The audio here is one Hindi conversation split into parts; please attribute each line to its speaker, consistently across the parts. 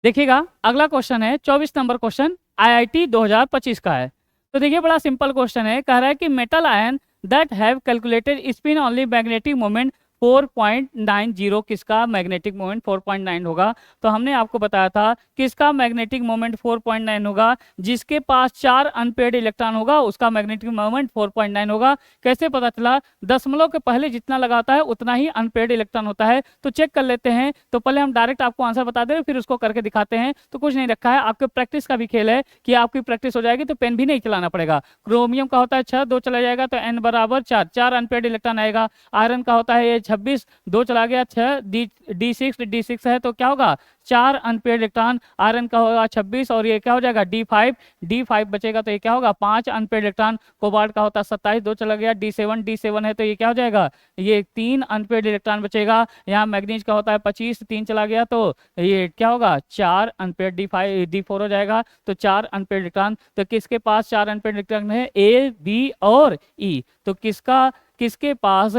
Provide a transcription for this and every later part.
Speaker 1: देखिएगा अगला क्वेश्चन है 24 नंबर क्वेश्चन आईआईटी 2025 का है। तो देखिए बड़ा सिंपल क्वेश्चन है, कह रहा है कि metal ion that have calculated spin only magnetic moment 4.90, किसका मैग्नेटिक मोमेंट 4.9 होगा। तो हमने आपको बताया था किसका मैग्नेटिक मोमेंट 4.9 होगा, जिसके पास 4 अनपेयर्ड इलेक्ट्रॉन होगा उसका मैग्नेटिक मोमेंट 4.9 होगा। कैसे पता चला, दशमलव के पहले जितना लगाता है उतना ही अनपेयर्ड इलेक्ट्रॉन होता है। तो चेक कर लेते हैं। तो पहले हम डायरेक्ट आपको आंसर बता दें फिर उसको करके दिखाते हैं। तो कुछ नहीं रखा है, आपके प्रैक्टिस का भी खेल है कि आपकी प्रैक्टिस हो जाएगी तो पेन भी नहीं चलाना पड़ेगा। क्रोमियम का होता है 6, 2 चला जाएगा तो n बराबर 4, 4 अनपेयर्ड इलेक्ट्रॉन आएगा। आयरन का होता है ये 26, 2 चला गया 6, D6 है तो क्या होगा 4 अनपेयर्ड इलेक्ट्रॉन। आयरन का होगा 26 और ये क्या हो जाएगा D5 बचेगा तो ये क्या होगा 5 अनपेयर्ड इलेक्ट्रॉन। कोबाल्ट का होता है 27, 2 चला गया D7 है तो ये क्या हो जाएगा ये 3 अनपेयर्ड इलेक्ट्रॉन बचेगा। यहाँ मैग्नीज का होता है 25, 3 चला गया तो ये क्या होगा 4 अनपेयर्ड D4 हो जाएगा। तो 4 अनपेयर्ड इलेक्ट्रॉन, तो किसके पास 4 अनपेयर्ड इलेक्ट्रॉन है A, B और E। तो किसके पास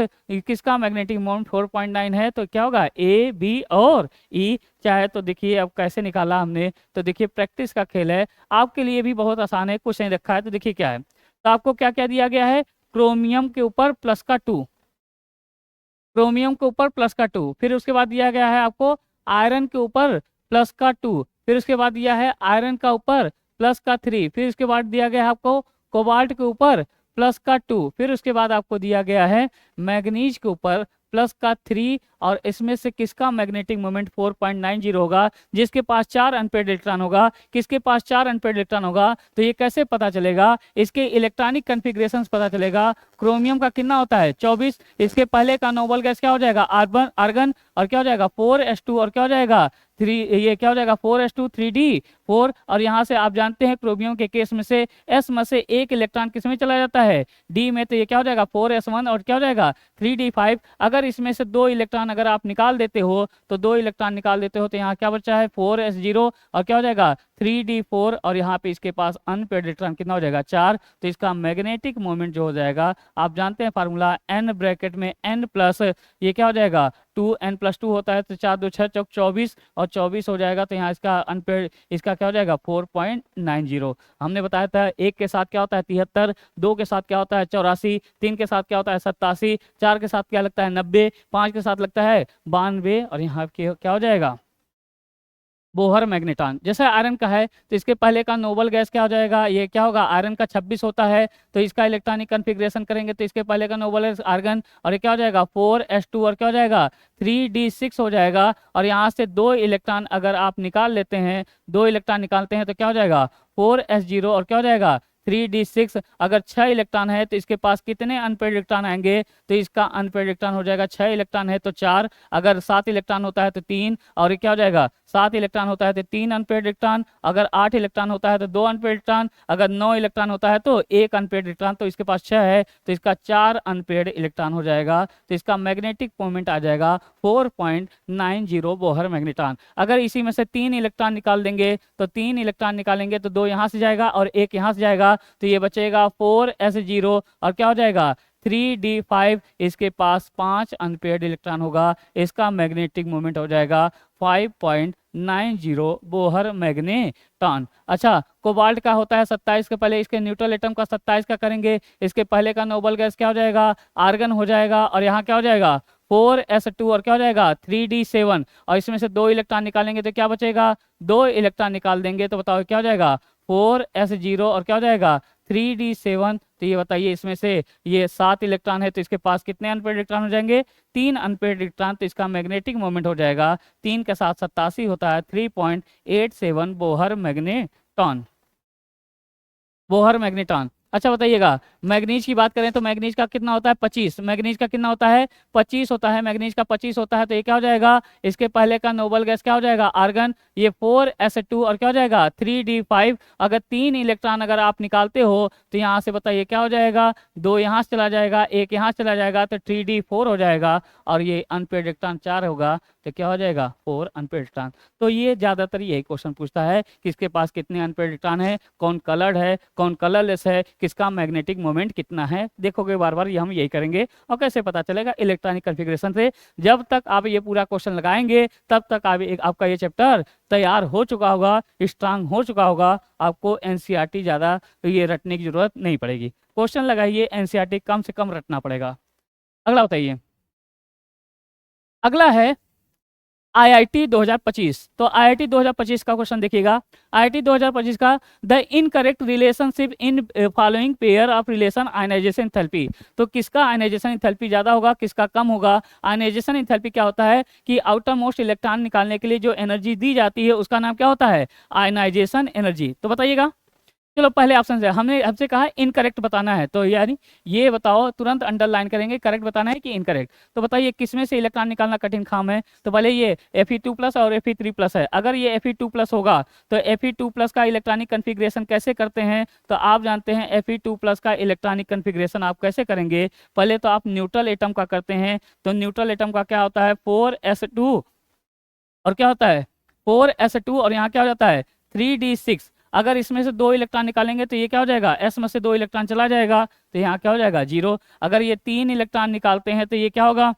Speaker 1: किसका मैग्नेटिक मोमेंट 4.9 है, तो क्या होगा A, B और E। चाहे तो देखिए अब कैसे निकाला हमने, तो देखिए प्रैक्टिस का खेल है, आपके लिए भी बहुत आसान है, कुछ नहीं रखा है। तो देखिए क्या है, तो आपको क्या क्या दिया गया है, क्रोमियम के ऊपर प्लस का 2, क्रोमियम के ऊपर प्लस का 2, फिर उसके बाद दिया गया है आपको आयरन के ऊपर प्लस का 2, फिर उसके बाद दिया है आयरन का ऊपर प्लस का 3, फिर उसके बाद दिया गया है आपको कोबाल्ट के ऊपर प्लस का 2, फिर उसके बाद आपको दिया गया है मैग्नीज के ऊपर प्लस का 3। और इसमें से किसका मैग्नेटिक मोमेंट 4.90 होगा, जिसके पास 4 अनपेयर्ड इलेक्ट्रॉन होगा, किसके पास 4 अनपेयर्ड इलेक्ट्रॉन होगा। तो ये कैसे पता चलेगा, इसके इलेक्ट्रॉनिक कन्फिग्रेशंस पता चलेगा। क्रोमियम का कितना होता है 24, इसके पहले का नोबल गैस क्या हो जाएगा आर्गन, और क्या हो जाएगा 4s2 और क्या हो जाएगा 3, ये क्या हो जाएगा 4s2 3d4। और यहाँ से आप जानते हैं क्रोमियम के केस में से s में से एक इलेक्ट्रॉन किस में चला जाता है d में, तो ये क्या हो जाएगा 4s1 और क्या हो जाएगा 3d5। अगर इसमें से 2 इलेक्ट्रॉन अगर आप निकाल देते हो, तो 2 इलेक्ट्रॉन निकाल देते हो तो यहाँ क्या बचा है 4s0 और क्या हो जाएगा 3d4। और यहाँ पे इसके पास अनपेयर्ड इलेक्ट्रॉन कितना हो जाएगा 4। तो इसका मैग्नेटिक मोमेंट जो हो जाएगा, आप जानते हैं फार्मूला n ब्रैकेट में n प्लस ये क्या हो जाएगा 2n+2 होता है, तो 4 2 6 चौक 24 और 24 हो जाएगा। तो यहाँ इसका अनपेयर्ड इसका क्या हो जाएगा 4.90। हमने बताया था 1 के साथ क्या होता है 73, 2 के साथ क्या होता है 84, 3 के साथ क्या होता है 87, 4 के साथ क्या लगता है 90, 5 के साथ लगता है 92 और यहाँ क्या हो जाएगा बोहर मैग्नेटॉन। जैसे आयरन का है तो इसके पहले का नोबल गैस क्या हो जाएगा, ये क्या होगा आयरन का 26 होता है, तो इसका इलेक्ट्रॉनिक कन्फिग्रेशन करेंगे तो इसके पहले का नोबल गैस आर्गन और ये क्या हो जाएगा 4s2 और क्या हो जाएगा 3d6 हो जाएगा। और यहाँ से 2 इलेक्ट्रॉन अगर आप निकाल लेते हैं, 2 इलेक्ट्रॉन निकालते हैं तो क्या हो जाएगा 4s0 और क्या हो जाएगा 3d6। अगर 6 इलेक्ट्रॉन है तो इसके पास कितने अनपेयर्ड इलेक्ट्रॉन आएंगे, तो इसका अनपेयर्ड इलेक्ट्रॉन हो जाएगा 6 इलेक्ट्रॉन है तो 4, अगर 7 इलेक्ट्रॉन होता है तो 3 और ये क्या हो जाएगा 7 इलेक्ट्रॉन होता है तो 3 अनपेयर्ड इलेक्ट्रॉन, अगर 8 इलेक्ट्रॉन होता है तो 2 अनपेयर्ड इलेक्ट्रॉन, अगर 9 इलेक्ट्रॉन होता है तो 1 अनपेयर्ड इलेक्ट्रॉन। तो इसके पास 6 है तो इसका 4 अनपेयर्ड इलेक्ट्रॉन हो जाएगा। तो इसका मैग्नेटिक मोमेंट आ जाएगा 4.90 बोहर मैग्नेटॉन। अगर इसी में से 3 इलेक्ट्रॉन निकाल देंगे तो 3 इलेक्ट्रॉन निकालेंगे तो 2 यहाँ से जाएगा और 1 यहाँ से जाएगा, तो ये बचेगा 4s0 और क्या हो जाएगा 3d5। इसके पास 5 अनपेयर्ड इलेक्ट्रॉन होगा, इसका मैग्नेटिक मोमेंट हो जाएगा 5.90 बोहर मैग्नेटॉन। अच्छा कोबाल्ट का होता है 27, के पहले इसके न्यूट्रल एटम का 27 का करेंगे, इसके पहले का नोबल गैस क्या हो जाएगा आर्गन हो जाएगा और यहाँ क्या हो जाएगा 4s2 और क्या हो जाएगा 3d7। और इसमें से 2 इलेक्ट्रॉन निकालेंगे तो क्या बचेगा 2 इलेक्ट्रॉन निकाल देंगे तो बताओ क्या हो जाएगा 4s0 और क्या हो जाएगा 3d7। तो ये बताइए इसमें से ये 7 इलेक्ट्रॉन है तो इसके पास कितने अनपेयर्ड इलेक्ट्रॉन हो जाएंगे 3 अनपेयर्ड इलेक्ट्रॉन। तो इसका मैग्नेटिक मोमेंट हो जाएगा 3 के साथ 87 होता है 3.87 बोहर मैग्नेटॉन, बोहर मैग्नेटॉन। अच्छा बताइएगा मैग्नीज की बात करें तो मैग्नीज का कितना होता है 25, मैग्नीज का कितना होता है 25 होता है, मैग्नीज का 25 होता है। तो ये क्या हो जाएगा इसके पहले का नोबल गैस क्या हो जाएगा आर्गन, ये 4s2 और क्या हो जाएगा 3d5। अगर 3 इलेक्ट्रॉन अगर आप निकालते हो तो यहाँ से बताइए क्या हो जाएगा 2 यहाँ से चला जाएगा 1 यहाँ से चला जाएगा तो 3d4 हो जाएगा और ये अनपेयर्ड इलेक्ट्रॉन 4 होगा। तो क्या हो जाएगा 4 अनपेड इलेक्ट्रॉन। तो ये ज़्यादातर यही क्वेश्चन पूछता है, किसके पास कितने अनपेड इलेक्ट्रॉन है, कौन कलर्ड है, कौन कलरलेस है, किसका मैग्नेटिक मोमेंट कितना है। देखोगे बार बार ये हम यही करेंगे। और कैसे पता चलेगा, इलेक्ट्रॉनिक कन्फिग्रेशन से। जब तक आप ये पूरा क्वेश्चन लगाएंगे तब तक आपका ये चैप्टर तैयार हो चुका होगा, स्ट्रांग हो चुका होगा। आपको एनसीईआरटी ज़्यादा ये रटने की जरूरत नहीं पड़ेगी। क्वेश्चन लगाइए, एनसीईआरटी कम से कम रटना पड़ेगा। अगला बताइए। अगला है आईआईटी 2025। तो आईआईटी 2025 का क्वेश्चन देखिएगा। आईआईटी 2025 का, the incorrect relationship in following pair of relation ionization enthalpy. तो किसका आयनाइजेशन एंथैल्पी ज़्यादा होगा, किसका कम होगा। आयनाइजेशन एंथैल्पी क्या होता है कि आउटर मोस्ट इलेक्ट्रॉन निकालने के लिए जो एनर्जी दी जाती है उसका नाम क्या होता है, आयनाइजेशन एनर्जी। तो बताइएगा। चलो पहले ऑप्शन से हमने हमसे कहा इनकरेक्ट बताना है, तो यानी ये बताओ, तुरंत अंडरलाइन करेंगे, करेक्ट बताना है कि इनकरेक्ट। तो बताइए किसमें से इलेक्ट्रॉन निकालना कठिन काम है। तो पहले ये Fe2+ और Fe3+ है। अगर ये Fe2+ होगा तो Fe2+ का इलेक्ट्रॉनिक कन्फिग्रेशन कैसे करते हैं, तो आप जानते हैं Fe2+ का इलेक्ट्रॉनिक कन्फिग्रेशन आप कैसे करेंगे। पहले तो आप न्यूट्रल एटम का करते हैं। तो न्यूट्रल एटम का क्या होता है, 4s2 और क्या होता है 4s2 और यहाँ क्या हो जाता है 3d6। अगर इसमें से 2 इलेक्ट्रॉन निकालेंगे तो ये क्या हो जाएगा, s में से 2 इलेक्ट्रॉन चला जाएगा, तो यहाँ क्या हो जाएगा 0। अगर ये 3 इलेक्ट्रॉन निकालते हैं तो ये क्या होगा,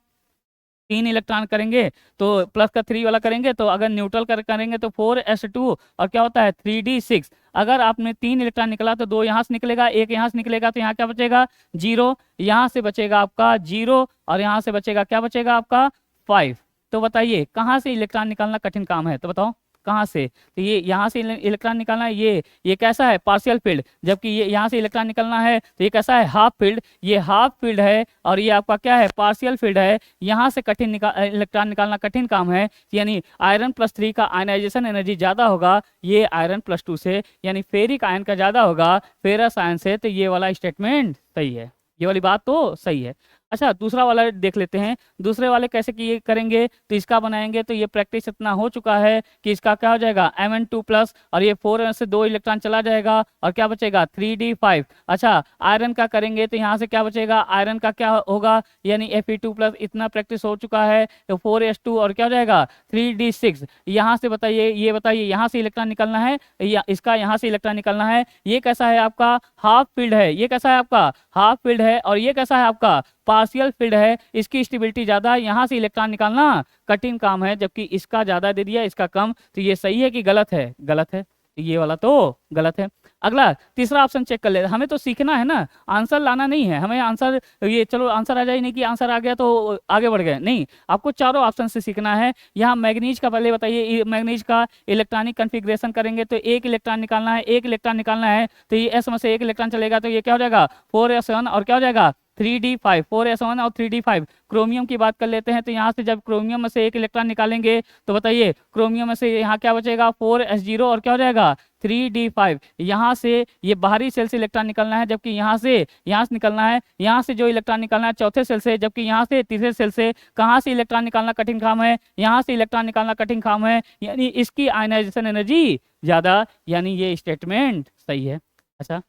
Speaker 1: 3 इलेक्ट्रॉन करेंगे तो प्लस का 3 वाला करेंगे, तो अगर न्यूट्रल करेंगे तो 4s2 और क्या होता है 3d6। अगर आपने 3 इलेक्ट्रॉन निकला तो 2 यहाँ से निकलेगा, 1 यहाँ से निकलेगा, तो यहाँ क्या बचेगा 0। यहाँ से बचेगा आपका 0 और यहाँ से बचेगा क्या बचेगा आपका 5। तो बताइए कहाँ से इलेक्ट्रॉन निकालना कठिन काम है, तो बताओ कहाँ से। तो ये यहाँ से इलेक्ट्रॉन निकालना है, ये कैसा है पार्शियल फील्ड, जबकि ये यहाँ से इलेक्ट्रॉन निकलना है तो ये कैसा है हाफ फील्ड। ये हाफ फील्ड है और ये आपका क्या है पार्शियल फील्ड है। यहाँ से इलेक्ट्रॉन निकालना कठिन काम है, यानी आयरन +3 का आयनाइजेशन एनर्जी ज़्यादा होगा ये आयरन +2 से, यानी फेरिक आयन का ज़्यादा होगा फेरस आयन से। तो ये वाला स्टेटमेंट सही है, ये वाली बात तो सही है। अच्छा दूसरा वाला देख लेते हैं। दूसरे वाले कैसे किए करेंगे, तो इसका बनाएंगे तो ये प्रैक्टिस इतना हो चुका है कि इसका क्या हो जाएगा Mn2+ और ये 4 से 2 इलेक्ट्रॉन चला जाएगा और क्या बचेगा 3d5। अच्छा आयरन का करेंगे तो यहाँ से क्या बचेगा, आयरन का क्या होगा, यानी Fe2+। इतना प्रैक्टिस हो चुका है तो 4s2 और क्या हो जाएगा 3d6। यहाँ से बताइए, ये बताइए यहाँ से इलेक्ट्रॉन निकलना है या इसका यहाँ से इलेक्ट्रॉन निकलना है। ये कैसा है आपका हाफ फील्ड है, ये कैसा है आपका हाफ फील्ड है और ये कैसा है आपका पार्शियल फील्ड है। इसकी स्टेबिलिटी ज़्यादा, यहाँ से इलेक्ट्रॉन निकालना कठिन काम है, जबकि इसका ज़्यादा दे दिया इसका कम। तो ये सही है कि गलत है, गलत है, तो ये वाला तो गलत है। अगला तीसरा ऑप्शन चेक कर ले, हमें तो सीखना है ना, आंसर लाना नहीं है हमें। आंसर ये चलो आंसर आ जाए, नहीं कि आंसर आ गया तो आगे बढ़ गए, नहीं, आपको चारों ऑप्शन से सीखना है। यहाँ मैग्नीज का पहले बताइए, मैग्नीज का इलेक्ट्रॉनिक कन्फिग्रेशन करेंगे तो 1 इलेक्ट्रॉन निकालना है, 1 इलेक्ट्रॉन निकालना है, तो ये एस में से 1 इलेक्ट्रॉन चलेगा तो ये क्या हो जाएगा 4s1 और क्या हो जाएगा 3d5। 4s1 और 3d5। क्रोमियम की बात कर लेते हैं तो यहाँ से जब क्रोमियम में से 1 इलेक्ट्रॉन निकालेंगे तो बताइए क्रोमियम में से यहाँ क्या बचेगा 4s0 और क्या हो जाएगा 3d5। यहाँ से ये बाहरी सेल से इलेक्ट्रॉन निकलना है, जबकि यहाँ से निकलना है, यहाँ से जो इलेक्ट्रॉन निकलना है चौथे सेल से, जबकि यहाँ से तीसरे सेल से। कहाँ से इलेक्ट्रॉन निकालना कठिन काम है, यहाँ से इलेक्ट्रॉन निकालना कठिन काम है, यानी इसकी आयनाइजेशन एनर्जी ज़्यादा, यानी ये स्टेटमेंट सही है। अच्छा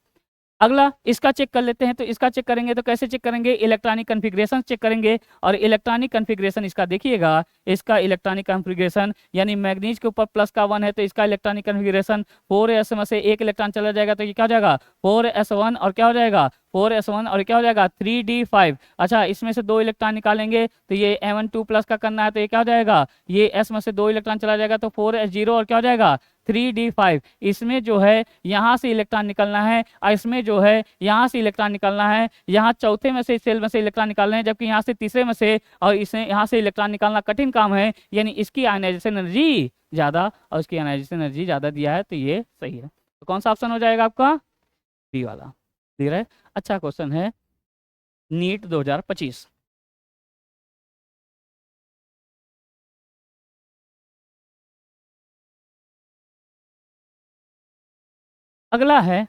Speaker 1: अगला इसका चेक कर लेते हैं। तो इसका चेक करेंगे तो कैसे चेक करेंगे, इलेक्ट्रॉनिक कन्फिग्रेशन चेक करेंगे। और इलेक्ट्रॉनिक कन्फिग्रेशन इसका देखिएगा, इसका इलेक्ट्रॉनिक कन्फिग्रेशन यानी मैग्नीज के ऊपर +1 है तो इसका इलेक्ट्रॉनिक कन्फिग्रेशन 4s में से 1 इलेक्ट्रॉन चला जाएगा तो ये क्या हो जाएगा 4s1 और क्या हो जाएगा 4s1 और क्या हो जाएगा 3d5। अच्छा इसमें से 2 इलेक्ट्रॉन निकालेंगे तो ये Mn2+ का करना है तो ये क्या हो जाएगा, ये s में से 2 इलेक्ट्रॉन चला जाएगा तो 4s0 और क्या हो जाएगा 3d5। इसमें जो है यहाँ से इलेक्ट्रॉन निकलना है और इसमें जो है यहाँ से इलेक्ट्रॉन निकलना है। यहाँ चौथे में से सेल में से इलेक्ट्रॉन निकालने हैं, जबकि यहाँ से तीसरे में से और इसमें यहाँ से इलेक्ट्रॉन निकालना कठिन काम है, यानी इसकी आयनाइजेशन एनर्जी ज़्यादा और उसकी आयनाइजेशन एनर्जी ज़्यादा दिया है, तो ये सही है। तो कौन सा ऑप्शन हो जाएगा आपका, बी वाला। क्लियर है। अच्छा क्वेश्चन है नीट 2025। अगला है,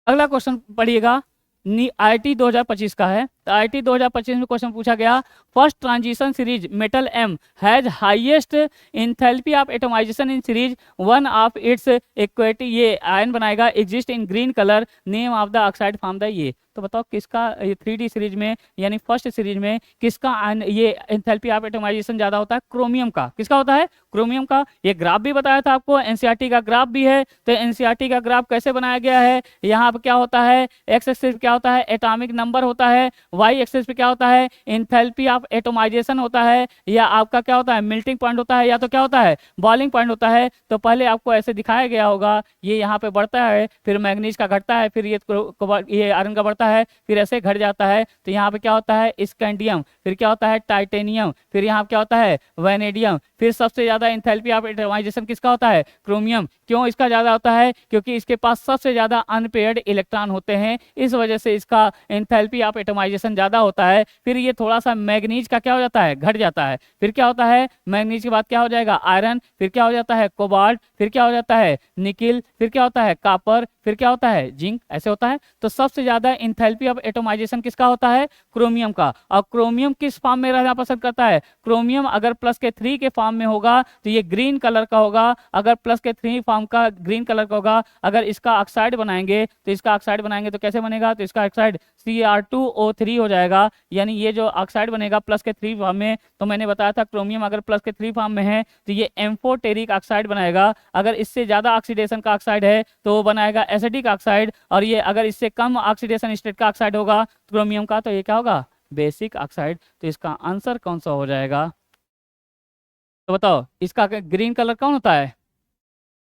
Speaker 1: अगला क्वेश्चन पढ़िएगा, IIT 2025 का है। तो IIT 2025 में क्वेश्चन पूछा गया, first transition series metal M has highest enthalpy of atomization in series one of its equity, ये आयन बनाएगा, exist in green colour, name of the oxide from the, ये तो बताओ किसका, ये 3D सीरीज में यानी फर्स्ट सीरीज में किसका आयन ये एंथैल्पी ऑफ एटमाइजेशन ज्यादा होता है? क्रोमियम का। किसका होता है? क्रोमियम का। ये ग्राफ भी बताया था आपको, एनसीईआरटी का ग्राफ भी है। तो एनसीईआरटी का ग्राफ कैसे बनाया गया है? यहाँ पे क्या होता है, एक्स एक्सिस पे क्या होता है, एटॉमिक नंबर होता है, वाई एक्सिस पे क्या होता है, एंथैल्पी ऑफ एटमाइजेशन होता है, या आपका क्या होता है, मेल्टिंग पॉइंट होता है, या तो क्या होता है, बॉइलिंग पॉइंट होता है। तो पहले आपको ऐसे दिखाया गया होगा, ये यहाँ पे बढ़ता है, फिर मैग्नीज का घटता है, फिर ये आयरन का बढ़ता है, फिर ऐसे घट जाता है। तो यहाँ पे क्या होता है, स्कैंडियम, फिर क्या होता है, टाइटेनियम, फिर यहाँ क्या होता है, वैनेडियम, फिर सबसे ज्यादा एंथैल्पी ऑफ एटमाइजेशन किसका होता है? क्रोमियम। क्यों इसका ज्यादा होता है? क्योंकि इसके पास सबसे ज्यादा अनपेयर्ड इलेक्ट्रॉन होते हैं, इस वजह से इसका एंथैल्पी ऑफ एटमाइजेशन ज्यादा होता है। फिर ये थोड़ा सा मैग्नीज का क्या हो जाता है, घट जाता है। फिर क्या होता है, मैग्नीज के बाद क्या हो जाएगा, आयरन, फिर क्या हो जाता है, कोबाल्ट, फिर क्या हो जाता है, निकिल, फिर क्या होता है, कॉपर, फिर क्या होता है, जिंक, ऐसे होता है। तो सबसे ज्यादा एंथैल्पी ऑफ एटमाइजेशन किसका होता है? क्रोमियम का। और क्रोमियम किस फॉर्म में रहना पसंद करता है? क्रोमियम अगर +3 के फॉर्म में होगा तो ये ग्रीन कलर का होगा, अगर +3 फॉर्म का ग्रीन कलर का होगा। अगर इसका ऑक्साइड बनाएंगे तो इसका ऑक्साइड बनाएंगे तो कैसे बनेगा, तो इसका ऑक्साइड Cr2O3 हो जाएगा। यानी ये जो ऑक्साइड बनेगा +3 फॉर्म में, तो मैंने बताया था क्रोमियम अगर +3 फॉर्म में है तो ये M4 टेरिक ऑक्साइड बनाएगा। अगर इससे ज्यादा ऑक्सीडेशन का ऑक्साइड है तो वो बनाएगा एसिडिक ऑक्साइड, और ये अगर इससे कम ऑक्सीडेशन स्टेट का ऑक्साइड होगा क्रोमियम का तो ये क्या होगा, बेसिक ऑक्साइड। तो इसका आंसर कौन सा हो जाएगा? तो बताओ इसका ग्रीन कलर कौन होता है?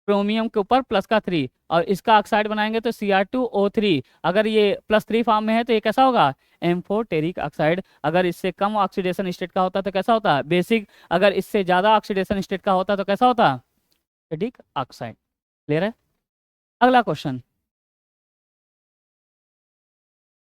Speaker 1: क्रोमियम के ऊपर +3, और इसका ऑक्साइड बनाएंगे तो Cr2O3। अगर ये +3 फॉर्म में है तो ये कैसा होगा, M4 टेरिक ऑक्साइड। अगर इससे कम ऑक्सीडेशन स्टेट का होता तो कैसा होता, बेसिक। अगर इससे ज्यादा ऑक्सीडेशन स्टेट का होता तो कैसा होता, एसिडिक ऑक्साइड। क्लियर है? अगला क्वेश्चन,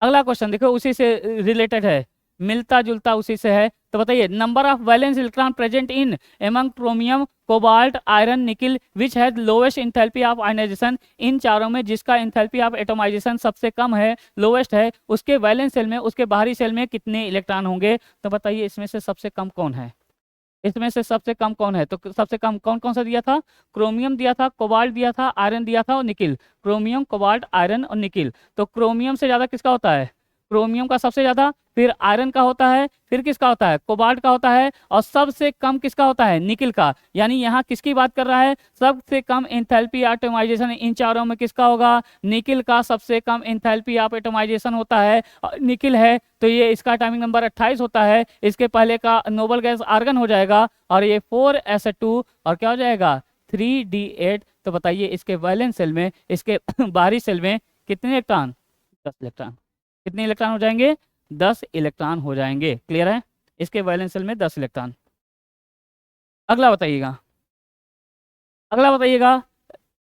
Speaker 1: अगला क्वेश्चन देखो उसी से रिलेटेड है, मिलता जुलता उसी से है। तो बताइए, number of valence electron present in among chromium, cobalt, iron, nickel which has lowest enthalpy of ionisation, इन चारों में जिसका एंथैल्पी ऑफ एटमाइजेशन सबसे कम है, लोवेस्ट है, उसके वैलेंस सेल में, उसके बाहरी सेल में कितने इलेक्ट्रॉन होंगे? तो बताइए इसमें से सबसे कम कौन है, इसमें से सबसे कम कौन है? तो सबसे कम कौन कौन सा दिया था? क्रोमियम दिया था, कोबाल्ट दिया था, आयरन दिया था और निकिल। क्रोमियम, कोबाल्ट, आयरन और निकिल। तो क्रोमियम से ज्यादा किसका होता है? क्रोमियम का सबसे ज्यादा, फिर आयरन का होता है, फिर किसका होता है, कोबाल्ट का होता है, और सबसे कम किसका होता है, निकिल का। यानी यहाँ किसकी बात कर रहा है, सबसे कम एंथैल्पी एटमाइजेशन इन चारों में किसका होगा, निकिल का सबसे कम एंथैल्पी ऑफ एटमाइजेशन होता है। निकिल है तो ये इसका टाइमिंग नंबर 28 होता है, इसके पहले का नोबल गैस आर्गन हो जाएगा, और ये 4s2 और क्या हो जाएगा, 3d8। तो बताइए इसके वैलेंस सेल में, इसके बाहरी सेल में कितने इलेक्ट्रॉन, 10 इलेक्ट्रॉन। कितने इलेक्ट्रॉन हो जाएंगे, 10 इलेक्ट्रॉन हो जाएंगे। क्लियर है? इसके वैलेंस सेल में 10 इलेक्ट्रॉन। अगला बताइएगा, अगला बताइएगा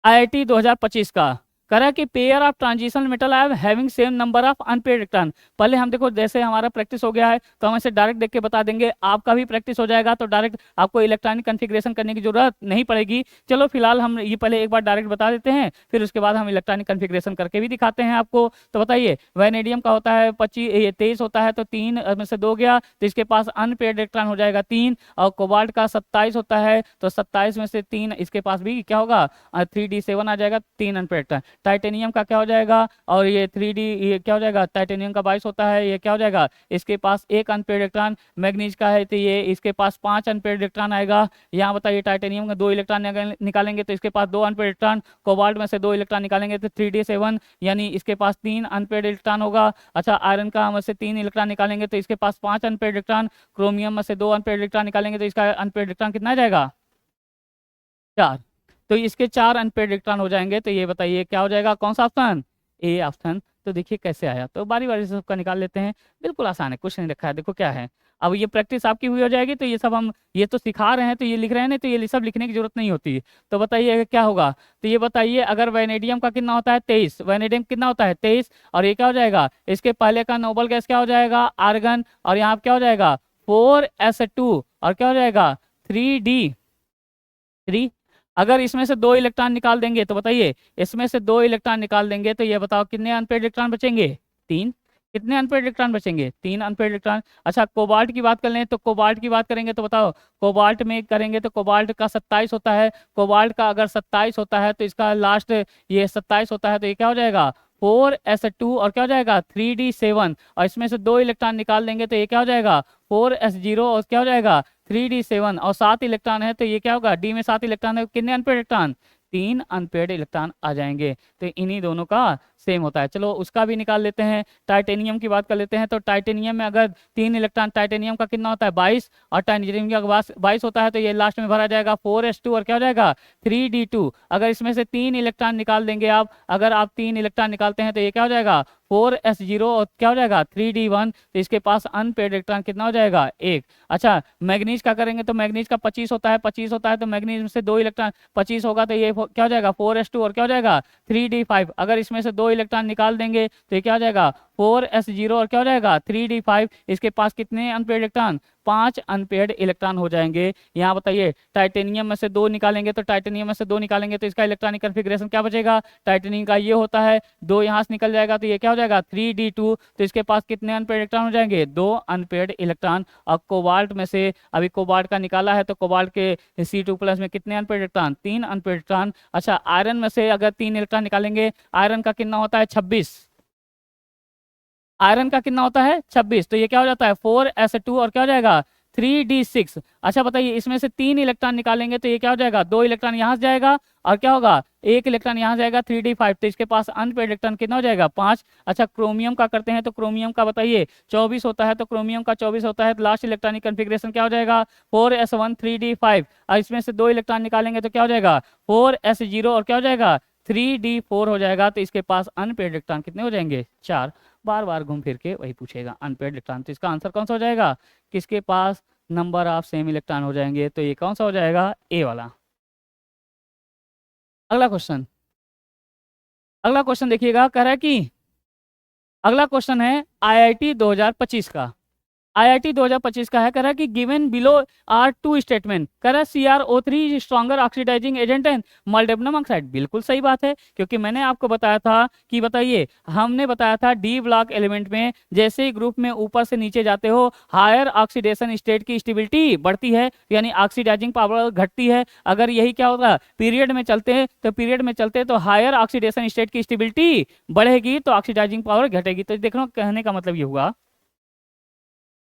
Speaker 1: IIT 2025 का कह रहा है कि pair of transition metal are having same number of unpaired electron. पहले हम देखो, जैसे हमारा प्रैक्टिस हो गया है तो हम इसे डायरेक्ट देख के बता देंगे, आपका भी प्रैक्टिस हो जाएगा तो डायरेक्ट आपको इलेक्ट्रॉनिक कन्फिग्रेशन करने की जरूरत नहीं पड़ेगी। चलो फिलहाल हम ये पहले एक बार डायरेक्ट बता देते हैं, फिर उसके बाद हम इलेक्ट्रॉनिक कन्फिग्रेशन करके भी दिखाते हैं आपको। तो बताइए, वैनेडियम का होता है 23 होता है, तो 3 में से 2 गया तो इसके पास अनपेयर्ड इलेक्ट्रॉन हो जाएगा 3। और कोबाल्ट का 27 होता है, तो 27 में से 3 इसके पास भी क्या होगा, 3d7 आ जाएगा, 3 अनपेयर्ड इलेक्ट्रॉन। टाइटेनियम का क्या हो जाएगा, और ये 3d ये क्या हो जाएगा, टाइटेनियम का 22 होता है, ये क्या हो जाएगा, इसके पास 1 अनपेयर्ड इलेक्ट्रॉन। मैग्नीज का है तो ये इसके पास 5 अनपेयर्ड इलेक्ट्रॉन आएगा। यहाँ बताइए टाइटेनियम का 2 इलेक्ट्रॉन निकालेंगे तो इसके पास 2 अनपेयर्ड इलेक्ट्रॉन, कोबाल्ट में से 2 इलेक्ट्रॉन निकालेंगे तो 3d7 यानी इसके पास 3 अनपेयर्ड इलेक्ट्रॉन होगा। अच्छा, आयरन का में से 3 इलेक्ट्रॉन निकालेंगे तो इसके पास 5 अनपेयर्ड इलेक्ट्रॉन, क्रोमियम में से 2 अनपेयर्ड इलेक्ट्रॉन निकालेंगे तो इसका अनपेयर्ड इलेक्ट्रॉन कितना आ जाएगा, 4। तो इसके 4 अनपेयर्ड इलेक्ट्रॉन हो जाएंगे। तो ये बताइए क्या हो जाएगा, कौन सा ऑप्शन, ए ऑप्शन। तो देखिए कैसे आया, तो बारी बारी से सबका निकाल लेते हैं, बिल्कुल आसान है, कुछ नहीं रखा है। देखो क्या है, अब ये प्रैक्टिस आपकी हुई हो जाएगी तो ये सब हम ये तो सिखा रहे हैं तो ये लिख रहे हैं, नहीं तो ये सब लिखने की जरूरत नहीं होती। तो बताइए क्या होगा, तो ये बताइए अगर वैनेडियम का कितना होता है 23, वैनेडियम कितना होता है 23, और ये क्या हो जाएगा, इसके पहले का नोबल गैस क्या हो जाएगा, आर्गन, और यहाँ क्या हो जाएगा 4s2 और क्या हो जाएगा 3d3। अगर इसमें से 2 इलेक्ट्रॉन निकाल देंगे तो बताइए, इसमें से 2 इलेक्ट्रॉन निकाल देंगे तो ये बताओ कितने अनपेयर्ड इलेक्ट्रॉन बचेंगे, 3। कितने अनपेड इलेक्ट्रॉन बचेंगे? 3 अनपेड इलेक्ट्रॉन। अच्छा कोबाल्ट की बात कर लें तो कोबाल्ट की बात करेंगे तो बताओ, कोबाल्ट में करेंगे तो कोबाल्ट का 27 होता है। कोबाल्ट का अगर 27 होता है तो इसका लास्ट ये 27 होता है तो ये क्या हो जाएगा 4s2 और क्या हो जाएगा 3d7 और इसमें से 2 इलेक्ट्रॉन निकाल देंगे तो ये क्या हो जाएगा 4s0 और क्या हो जाएगा 3d7 और 7 इलेक्ट्रॉन है तो ये क्या होगा डी में 7 इलेक्ट्रॉन है, कितने अनपेड इलेक्ट्रॉन 3 अनपेड इलेक्ट्रॉन आ जाएंगे। तो इन्हीं दोनों का सेम होता है। चलो उसका भी निकाल लेते हैं। टाइटेनियम की बात कर लेते हैं तो टाइटेनियम में अगर 3 इलेक्ट्रॉन, टाइटेनियम का कितना होता है 22 और टाइटेनियम का 22 होता है तो ये लास्ट में भरा जाएगा 4s2 और क्या हो जाएगा 3d2। अगर इसमें से 3 इलेक्ट्रॉन निकाल देंगे आप, अगर आप 3 इलेक्ट्रॉन निकालते हैं तो ये क्या हो जाएगा 4s0 और क्या हो जाएगा 3d1। तो इसके पास अनपेड इलेक्ट्रॉन कितना हो जाएगा 1। अच्छा मैग्नीज का करेंगे तो मैग्नीज का 25 होता है, 25 होता है तो मैग्नीज में से 2 इलेक्ट्रॉन 25 होगा तो ये क्या हो जाएगा 4s2 और क्या हो जाएगा 3d5। अगर इसमें से 2 इलेक्ट्रॉन निकाल देंगे तो ये क्या हो जाएगा 4s0 और क्या हो जाएगा 3d5। इसके पास कितने अनपेड इलेक्ट्रॉन 5 अनपेड इलेक्ट्रॉन हो जाएंगे। यहाँ बताइए टाइटेनियम में से 2 निकालेंगे तो टाइटेनियम में से 2 निकालेंगे तो इसका इलेक्ट्रॉनिक कन्फिग्रेशन क्या बचेगा, टाइटेनियम का ये होता है 2 यहाँ से निकल जाएगा तो ये क्या हो जाएगा 3d2। तो इसके पास कितने अनपेड इलेक्ट्रॉन हो जाएंगे 2 अनपेड इलेक्ट्रॉन। अब कोबाल्ट में से अभी कोबाल्ट का निकाला है तो कोबाल्ट के C2+ में कितने अनपेड इलेक्ट्रॉन 3 अनपेड इलेक्ट्रॉन। अच्छा आयरन में से अगर 3 इलेक्ट्रॉन निकालेंगे, आयरन का कितना होता है 26, आयरन का कितना होता है 26 तो ये क्या हो जाता है 4s2 और क्या हो जाएगा 3d6। अच्छा बताइए इसमें से 3 इलेक्ट्रॉन निकालेंगे तो ये क्या हो जाएगा 2 इलेक्ट्रॉन यहाँ से जाएगा और क्या होगा 1 इलेक्ट्रॉन यहाँ जाएगा 3d5। तो इसके पास अनपेड इलेक्ट्रॉन कितना हो जाएगा 5। अच्छा क्रोमियम का करते हैं तो क्रोमियम का बताइए 24 होता है तो क्रोमियम का 24 होता है तो लास्ट इलेक्ट्रॉनिक कन्फिग्रेशन क्या हो जाएगा 4s1 3d5 और इसमें से 2 इलेक्ट्रॉन निकालेंगे तो क्या हो जाएगा 4s0 और क्या हो जाएगा 3d4 हो जाएगा। तो इसके पास अनपेड इलेक्ट्रॉन कितने हो जाएंगे 4। बार बार घूम फिर के वही पूछेगा अनपेड इलेक्ट्रॉन। तो इसका आंसर कौन सा हो जाएगा, किसके पास नंबर ऑफ सेम इलेक्ट्रॉन हो जाएंगे, तो ये कौन सा हो जाएगा ए वाला। अगला क्वेश्चन, अगला क्वेश्चन देखिएगा कह रहा है कि अगला क्वेश्चन है आईआईटी 2025 का। आईआईटी 2025 का है कह रहा है कि given below are two statement, कह रहा है CrO3 stronger oxidising agent and molybdenum oxide. बिल्कुल सही बात है क्योंकि मैंने आपको बताया था कि बताइए हमने बताया था डी ब्लॉक एलिमेंट में जैसे ही ग्रुप में ऊपर से नीचे जाते हो हायर ऑक्सीडेशन स्टेट की स्टेबिलिटी बढ़ती है यानी ऑक्सीडाइजिंग पावर घटती है। अगर यही क्या होगा पीरियड में चलते हैं तो पीरियड में चलते तो हायर ऑक्सीडेशन स्टेट की स्टेबिलिटी बढ़ेगी तो ऑक्सीडाइजिंग पावर घटेगी। तो देखो कहने का मतलब ये हुआ।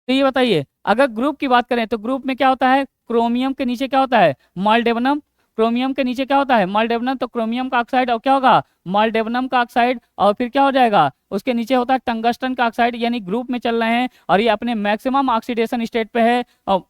Speaker 1: तो ये बताइए अगर ग्रुप की बात करें तो ग्रुप में क्या होता है क्रोमियम के नीचे क्या होता है मॉल्डेबनम, क्रोमियम के नीचे क्या होता है मॉल्डेबनम तो क्रोमियम का ऑक्साइड और क्या होगा मॉल्डेबनम का ऑक्साइड और फिर क्या हो जाएगा उसके नीचे होता है टंगस्टन का ऑक्साइड। यानी ग्रुप में चल रहे हैं और ये अपने मैक्सिमम ऑक्सीडेशन स्टेट पे है और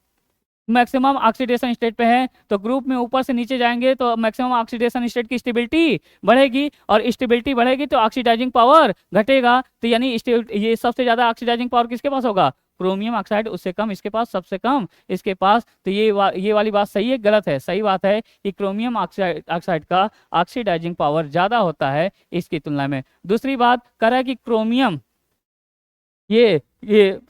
Speaker 1: मैक्सिमम ऑक्सीडेशन स्टेट पे है तो ग्रुप में ऊपर से नीचे जाएंगे तो मैक्सिमम ऑक्सीडेशन स्टेट की स्टेबिलिटी बढ़ेगी और स्टेबिलिटी बढ़ेगी तो ऑक्सीडाइजिंग पावर घटेगा। तो यानी ये सबसे ज्यादा ऑक्सीडाइजिंग पावर किसके पास होगा क्रोमियम ऑक्साइड, उससे कम इसके पास, सबसे कम इसके पास। तो ये वाली बात सही है गलत है, सही बात है कि क्रोमियम ऑक्साइड का ऑक्सीडाइजिंग पावर ज्यादा होता है इसकी तुलना में। दूसरी बात कह रहा है कि क्रोमियम ये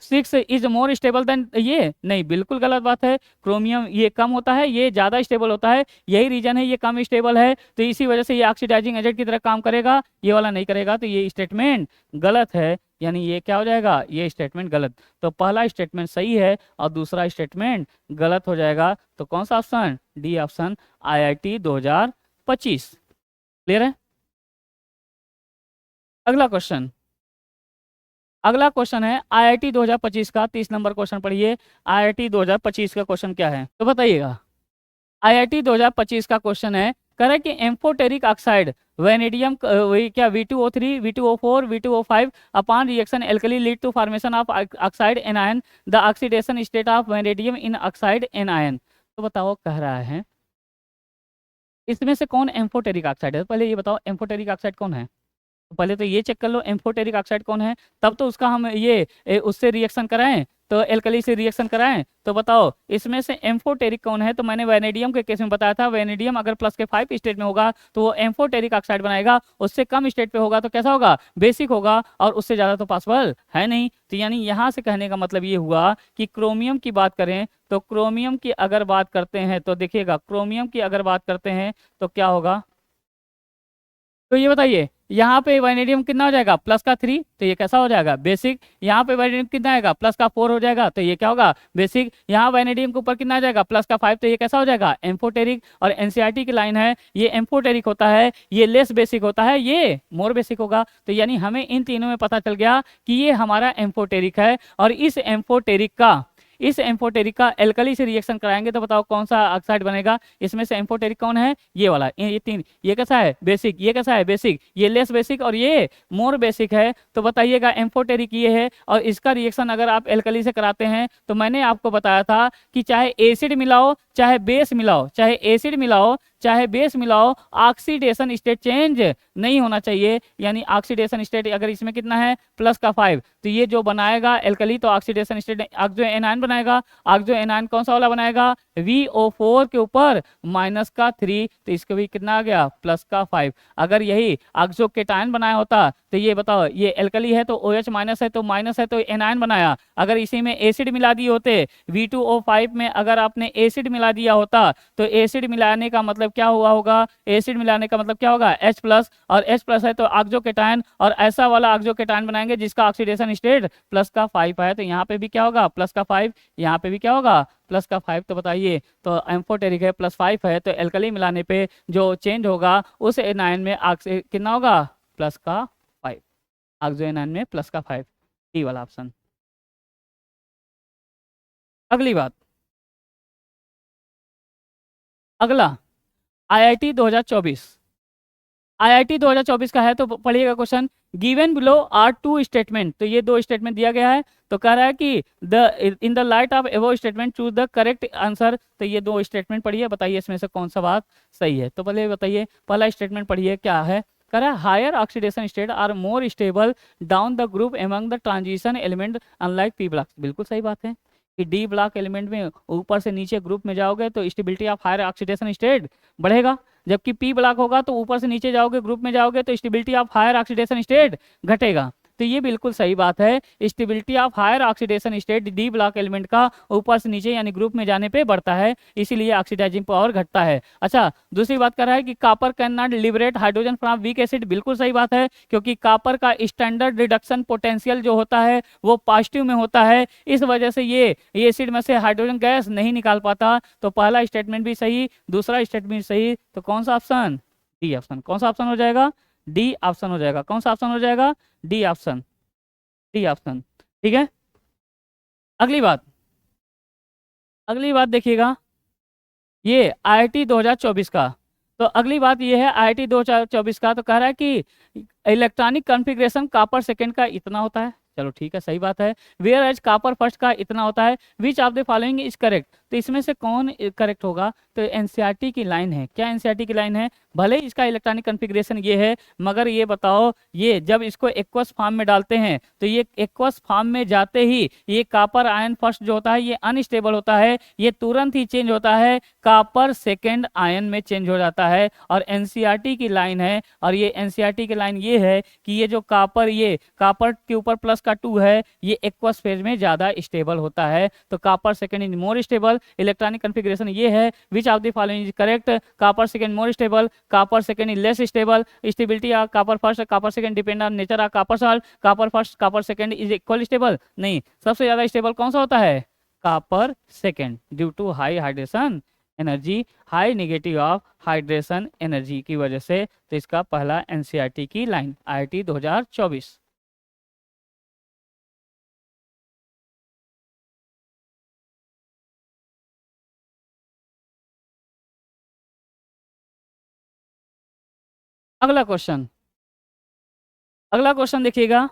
Speaker 1: 6 इज मोर स्टेबल देन, ये नहीं, बिल्कुल गलत बात है। क्रोमियम ये कम होता है, ये ज़्यादा स्टेबल होता है, यही रीजन है ये कम स्टेबल है तो इसी वजह से ये ऑक्सीडाइजिंग एजेंट की तरह काम करेगा, ये वाला नहीं करेगा। तो ये स्टेटमेंट गलत है, यानी ये क्या हो जाएगा ये स्टेटमेंट गलत। तो पहला स्टेटमेंट सही है और दूसरा स्टेटमेंट गलत हो जाएगा। तो कौन सा option D option IIT 2025। Clear है। अगला क्वेश्चन, अगला क्वेश्चन है IIT 2025 का 30 नंबर क्वेश्चन पढ़िए। IIT 2025 का क्वेश्चन क्या है तो बताइएगा। IIT 2025 का क्वेश्चन है कह रहा है कि एम्फोटेरिक ऑक्साइड वेनेडियम क्या V2O3 V2O4 V2O5 upon reaction alkali lead to formation of oxide anion the oxidation state of vanadium in oxide anion. तो बताओ कह रहा है इसमें से कौन एम्फोटेरिक ऑक्साइड है। पहले ये बताओ एम्फोटेरिक ऑक्साइड कौन है, तो पहले तो ये चेक कर लो एम्फोटेरिक ऑक्साइड कौन है, तब तो उसका हम उससे रिएक्शन कराएं तो एल्कली से रिएक्शन कराएं। तो बताओ इसमें से एम्फोटेरिक कौन है। तो मैंने वेनेडियम के केस में बताया था वेनेडियम अगर प्लस के 5 स्टेट में होगा तो वो एम्फोटेरिक ऑक्साइड बनाएगा, उससे कम स्टेट पे होगा तो कैसा होगा बेसिक होगा और उससे ज़्यादा तो पॉसिबल है नहीं। तो यानी यहाँ से कहने का मतलब ये हुआ कि क्रोमियम की बात करें तो क्रोमियम की अगर बात करते हैं तो देखिएगा क्रोमियम की अगर बात करते हैं तो क्या होगा। तो ये बताइए यहाँ पे वैनेडियम कितना हो जाएगा प्लस का 3, तो ये कैसा हो जाएगा बेसिक। यहाँ पे वैनेडियम कितना आएगा प्लस का 4 हो जाएगा, तो ये क्या होगा बेसिक। यहाँ वैनेडियम के ऊपर कितना आ जाएगा प्लस का 5, तो ये कैसा हो जाएगा एम्फोटेरिक। और एनसीईआरटी की लाइन है ये एम्फोटेरिक होता है, ये लेस बेसिक होता है, ये मोर बेसिक होगा। तो यानी हमें इन तीनों में पता चल गया कि ये हमारा एम्फोटेरिक है। और इस एम्फोटेरिक का एल्कली से रिएक्शन कराएंगे तो बताओ कौन सा ऑक्साइड बनेगा। इसमें से एम्फोटेरिक कौन है, ये वाला, ये तीन। ये कैसा है बेसिक, ये कैसा है बेसिक, ये लेस बेसिक और ये मोर बेसिक है। तो बताइएगा एम्फोटेरिक ये है, और इसका रिएक्शन अगर आप एल्कली से कराते हैं तो मैंने आपको बताया था कि चाहे एसिड मिलाओ चाहे बेस मिलाओ, चाहे एसिड मिलाओ चाहे बेस मिलाओ, ऑक्सीडेशन स्टेट चेंज नहीं होना चाहिए। यानी ऑक्सीडेशन स्टेट अगर इसमें कितना है प्लस का 5, तो ये जो बनाएगा एल्कली तो ऑक्सीडेशन स्टेट ऑक्सो एनायन बनाएगा। ऑक्सो एनायन कौन सा वाला बनाएगा VO4 के ऊपर माइनस का 3, तो इसके भी कितना आ गया प्लस का 5। अगर यही ऑक्सो केटायन बनाया होता तो ये बताओ ये एल्कली है तो OH माइनस है, तो माइनस है तो एनायन बनाया। अगर इसी में एसिड मिला दिए होते V2O5 में, अगर आपने एसिड मिला दिया होता तो एसिड मिलाने का मतलब क्या हुआ होगा, एसिड मिलाने का मतलब क्या होगा H+, और H+ है तो ऑक्सो केटायन, और ऐसा वाला ऑक्सो केटायन बनाएंगे जिसका ऑक्सीडेशन स्टेट प्लस का 5 है। तो यहाँ पे भी क्या होगा प्लस का 5, यहाँ पे भी क्या होगा प्लस का 5। तो बताइए तो एम्फोटेरिक है प्लस 5 है, तो एल्कली मिलाने पे जो चेंज होगा उस एनायन में कितना होगा प्लस का 5, ऑक्सो एनायन में प्लस का 5, डी वाला ऑप्शन। अगली बात, अगला IIT 2024, IIT 2024 का है तो पढ़िएगा question. Given below are two statement, तो ये दो स्टेटमेंट दिया गया है, तो कह रहा है कि इन द लाइट ऑफ एबो statement choose the correct answer. तो ये दो स्टेटमेंट पढ़िए, बताइए इसमें से कौन सा बात सही है। तो पहले बताइए पहला स्टेटमेंट पढ़िए क्या है। कह रहा है higher oxidation state are more stable down the group among the transition element unlike P block. बिल्कुल सही बात है कि डी ब्लॉक एलिमेंट में ऊपर से नीचे ग्रुप में जाओगे तो stability of higher oxidation state बढ़ेगा, जबकि पी ब्लॉक होगा तो ऊपर से नीचे जाओगे ग्रुप में जाओगे तो stability of higher oxidation state घटेगा। तो ये बिल्कुल सही बात है, stability of higher oxidation state D block element का ऊपर से नीचे यानी ग्रुप में जाने पे बढ़ता है, इसीलिए ऑक्सीडाइजिंग पावर घटता है। अच्छा, दूसरी बात कर रहा है कि copper can not liberate hydrogen from weak acid. बिल्कुल सही बात है, क्योंकि कॉपर का स्टैंडर्ड रिडक्शन पोटेंशियल जो होता है वो पॉजिटिव में होता है, इस वजह से ये एसिड में से हाइड्रोजन गैस नहीं निकाल पाता। तो पहला स्टेटमेंट भी सही, दूसरा स्टेटमेंट सही, तो कौन सा ऑप्शन डी ऑप्शन। कौन सा ऑप्शन हो जाएगा डी ऑप्शन हो जाएगा। कौन सा ऑप्शन हो जाएगा डी ऑप्शन, डी ऑप्शन। ठीक है, अगली बात, अगली बात देखिएगा ये IIT 2024 का। तो अगली बात ये है IIT 2024 का, तो कह रहा है कि इलेक्ट्रॉनिक कॉन्फ़िगरेशन कॉपर सेकंड का इतना होता है। चलो ठीक है, सही बात है। वेयर एज कॉपर फर्स्ट का इतना होता है। Which of the following is correct, तो इसमें से कौन करेक्ट होगा। तो एनसीईआरटी की लाइन है, क्या एनसीईआरटी की लाइन है, भले इसका इलेक्ट्रॉनिक कॉन्फ़िगरेशन ये है, मगर ये बताओ ये जब इसको एक्वस फॉर्म में डालते हैं तो ये एक्वस फॉर्म में जाते ही ये कॉपर आयन फर्स्ट जो होता है ये अनस्टेबल होता है, ये तुरंत ही चेंज होता है, कॉपर सेकेंड आयन में चेंज हो जाता है। और एनसीईआरटी की लाइन है, और ये एनसीईआरटी की लाइन ये है कि ये जो कॉपर के ऊपर प्लस का 2 है, ये एक्वस फेज में ज्यादा स्टेबल होता है। तो copper second is more stable, electronic configuration ये है। Which of the following is correct, copper second more stable, copper second is less stable, stability of copper first, copper second depend on nature of copper salt, copper first copper second is equal stable. नहीं, सबसे ज्यादा स्टेबल कौन सा होता है copper second, due to high hydration energy, high negative of hydration energy की वजह से। तो इसका पहला एनसीईआरटी की लाइन IIT 2024। अगला क्वेश्चन, अगला क्वेश्चन देखिएगा,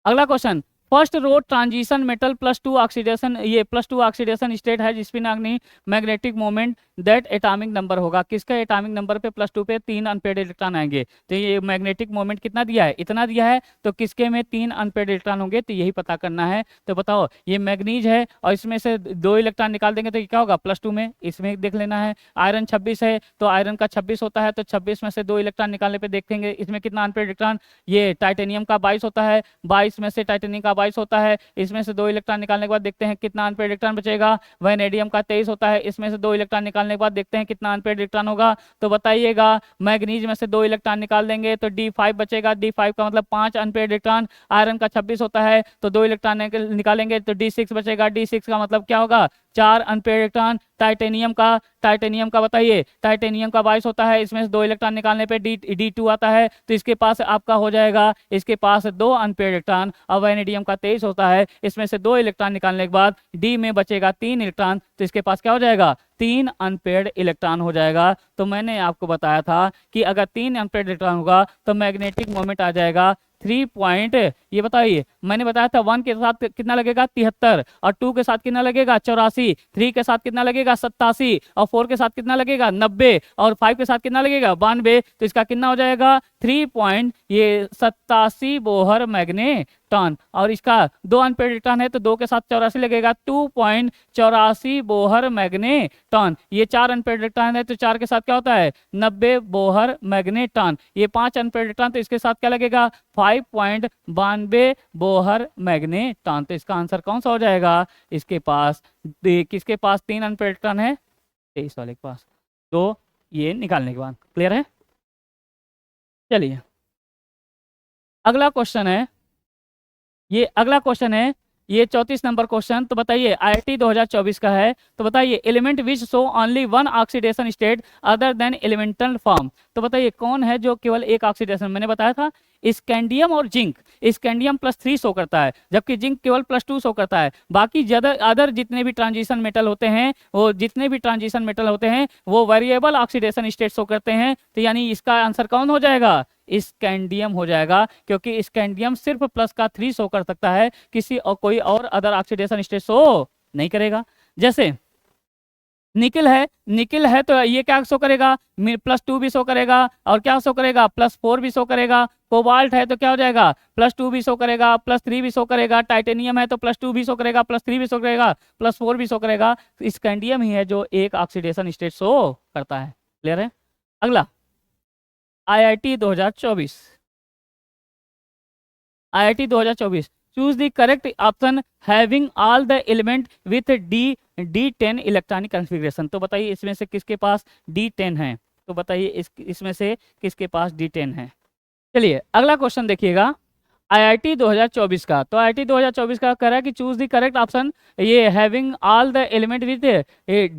Speaker 1: अगला question first row transition metal +2 oxidation, ये +2 ऑक्सीडेशन स्टेट है जिसमें अग्नि magnetic moment that atomic number होगा। किसका एटॉमिक नंबर पे +2 पे 3 अनपेड इलेक्ट्रॉन आएंगे। तो ये मैग्नेटिक मोमेंट कितना दिया है, इतना दिया है, तो किसके में 3 अनपेड इलेक्ट्रॉन होंगे, तो यही पता करना है। तो बताओ ये मैग्नीज है और इसमें से 2 इलेक्ट्रॉन निकाल देंगे तो ये क्या होगा +2 में, इसमें देख लेना है। आयरन 26 है तो आयरन का 26 होता है, तो 26 में से 2 इलेक्ट्रॉन निकालने पे देखेंगे इसमें कितना अनपेड इलेक्ट्रॉन। ये टाइटेनियम का 22 होता है, 22 में से टाइटेनियम का 22 होता है, इसमें से 2 इलेक्ट्रॉन निकालने के बाद देखते हैं कितना अनपेयर्ड इलेक्ट्रॉन बचेगा। वैनेडियम का 23 होता है, इसमें से 2 इलेक्ट्रॉन निकालने के बाद देखते हैं कितना अनपेयर्ड इलेक्ट्रॉन होगा। तो बताइएगा, मैग्नीज में से 2 इलेक्ट्रॉन निकाल देंगे तो D5 बचेगा, D5 का मतलब 5 अनपेयर्ड इलेक्ट्रॉन। आयरन का 26 होता है तो 2 इलेक्ट्रॉन निकालेंगे तो D6 बचेगा, D6 का मतलब क्या होगा, 4 अनपेयर्ड इलेक्ट्रॉन। टाइटेनियम का बताइए, टाइटेनियम का 22 होता है, इसमें से 2 इलेक्ट्रॉन निकालने पे D2 आता है तो इसके पास आपका हो जाएगा, इसके पास 2 अनपेयर्ड इलेक्ट्रॉन। और वैनेडियम का 23 होता है, इसमें से 2 इलेक्ट्रॉन निकालने के बाद D में बचेगा 3 इलेक्ट्रॉन तो इसके पास क्या हो जाएगा, 3 अनपेयर्ड इलेक्ट्रॉन हो जाएगा। तो मैंने आपको बताया था कि अगर 3 अनपेयर्ड इलेक्ट्रॉन होगा तो मैग्नेटिक मोमेंट आ जाएगा 3 पॉइंट, ये बताइए मैंने बताया था 1 के साथ कितना लगेगा 73, और 2 के साथ कितना लगेगा 84, 3 के साथ कितना लगेगा 87, और 4 के साथ कितना लगेगा 90, और 5 के साथ कितना लगेगा 92। तो इसका कितना हो जाएगा 3 पॉइंट ये 87 बोहर मैग्नेटॉन। और इसका 2 अनपेयर्ड इलेक्ट्रॉन है तो 2 के साथ 84 लगेगा, 2.84 बोहर मैग्नेटॉन। ये 4 अनपेयर्ड इलेक्ट्रॉन है तो 4 के साथ क्या होता है 90 बोहर मैग्नेटॉन। ये 5 अनपेयर्ड इलेक्ट्रॉन तो इसके साथ क्या लगेगा 5.92 बोहर मैग्नेटॉन। तो इसका आंसर कौन सा हो जाएगा, इसके पास किसके पास 3 अनपेयर्ड इलेक्ट्रॉन है, 23 वाले के पास। तो ये निकालने के बाद क्लियर है। चलिए अगला क्वेश्चन है, ये 34 नंबर क्वेश्चन। तो बताइए IIT 2024 का है। तो बताइए element which show only 1 oxidation state other than elemental form. तो बताइए कौन है जो केवल एक ऑक्सीडेशन, मैंने बताया था स्कैंडियम और जिंक। स्कैंडियम +3 शो करता है जबकि जिंक केवल +2 शो करता है। बाकी अदर जितने भी ट्रांजिशन मेटल होते हैं वो वेरिएबल ऑक्सीडेशन स्टेट शो करते हैं। तो यानी इसका आंसर कौन हो जाएगा, स्कैंडियम हो जाएगा, क्योंकि स्कैंडियम सिर्फ +3 शो कर सकता है, किसी और कोई और अदर ऑक्सीडेशन स्टेट शो नहीं करेगा। जैसे निकिल है तो ये क्या शो करेगा, +2 भी शो करेगा, और क्या शो करेगा +4 भी शो करेगा। कोबाल्ट है तो क्या हो जाएगा +2 भी शो करेगा, +3 भी शो करेगा। टाइटेनियम है तो +2 भी शो करेगा, +3 भी शो करेगा, +4 भी शो करेगा। स्कैंडियम ही है जो एक ऑक्सीडेशन स्टेट शो करता है। क्लियर है। अगला IIT 2024 choose the correct option having all the element with D10 electronic configuration. तो बताइए इसमें से किसके पास D10 है, तो बताइए इसमें से किसके पास D10 है। चलिए अगला क्वेश्चन देखिएगा IIT 2024 का। तो IIT 2024 का कह रहा है कि चूज द करेक्ट ऑप्शन, ये having all the element with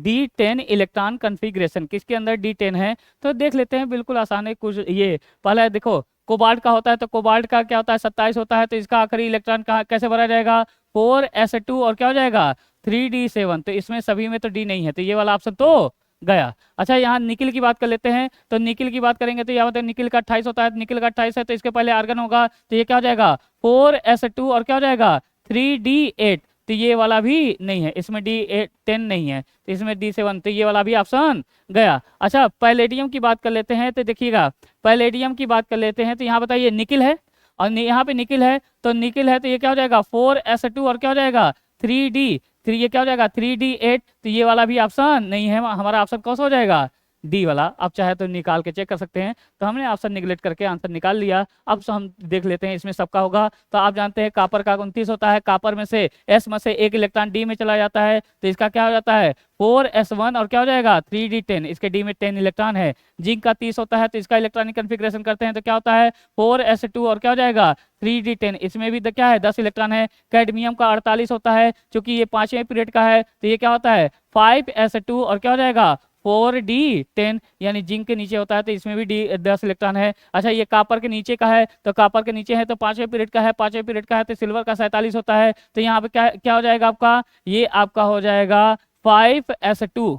Speaker 1: D10 electron configuration, किसके अंदर D10 है। तो देख लेते हैं, बिल्कुल आसान है। कुछ ये पहले देखो कोबाल्ट का होता है तो कोबाल्ट का क्या होता है 27 होता है, तो इसका आखिरी इलेक्ट्रॉन कैसे भरा जाएगा 4s2 और क्या हो जाएगा 3d7। तो इसमें सभी में तो D नहीं है तो ये वाला ऑप्शन तो गया। अच्छा यहाँ निकिल की बात कर लेते हैं। तो निकिल की बात करेंगे तो यहाँ होता है निकिल का 28 होता है, निकिल का 28 है तो इसके पहले आर्गन होगा तो ये क्या हो जाएगा 4s2 और क्या हो जाएगा 3d8। तो ये वाला भी नहीं है, इसमें D10 नहीं है तो इसमें D7, तो ये वाला भी ऑप्शन गया। अच्छा पैलेडियम की बात कर लेते हैं। तो देखिएगा पैलेडियम की बात कर लेते हैं तो यहाँ बताइए निकिल है और यहाँ पे निकिल है तो ये क्या हो जाएगा 4s2 और क्या हो जाएगा 3 ये क्या हो जाएगा 3d8। तो ये वाला भी ऑप्शन नहीं है, हमारा ऑप्शन कौन सा हो जाएगा D वाला। आप चाहे तो निकाल के चेक कर सकते हैं। तो हमने ऑप्शन निगलेक्ट करके आंसर निकाल लिया। अब हम देख लेते हैं इसमें सबका होगा। तो आप जानते हैं कापर का 29 होता है, कापर में से S में से एक इलेक्ट्रॉन D में चला जाता है तो इसका क्या हो जाता है 4s1 और क्या हो जाएगा 3d10, इसके D में 10 इलेक्ट्रॉन है। जिंक का 30 होता है तो इसका इलेक्ट्रॉनिक कॉन्फ़िगरेशन करते हैं तो क्या होता है 4s2 और क्या हो जाएगा 3d10, इसमें भी क्या है 10 इलेक्ट्रॉन है। कैडमियम का 48 होता है, चूंकि ये 5वें पीरियड का है तो ये क्या होता है 5s2 और क्या हो जाएगा 4d10, यानी जिंक के नीचे होता है तो इसमें भी 10 इलेक्ट्रॉन है। अच्छा ये कापर के नीचे का है तो कापर के नीचे है तो 5वें पीरियड का है, 5वें पीरियड का है तो सिल्वर का 47 होता है। तो यहाँ पे क्या हो जाएगा आपका, ये आपका हो जाएगा 5s2,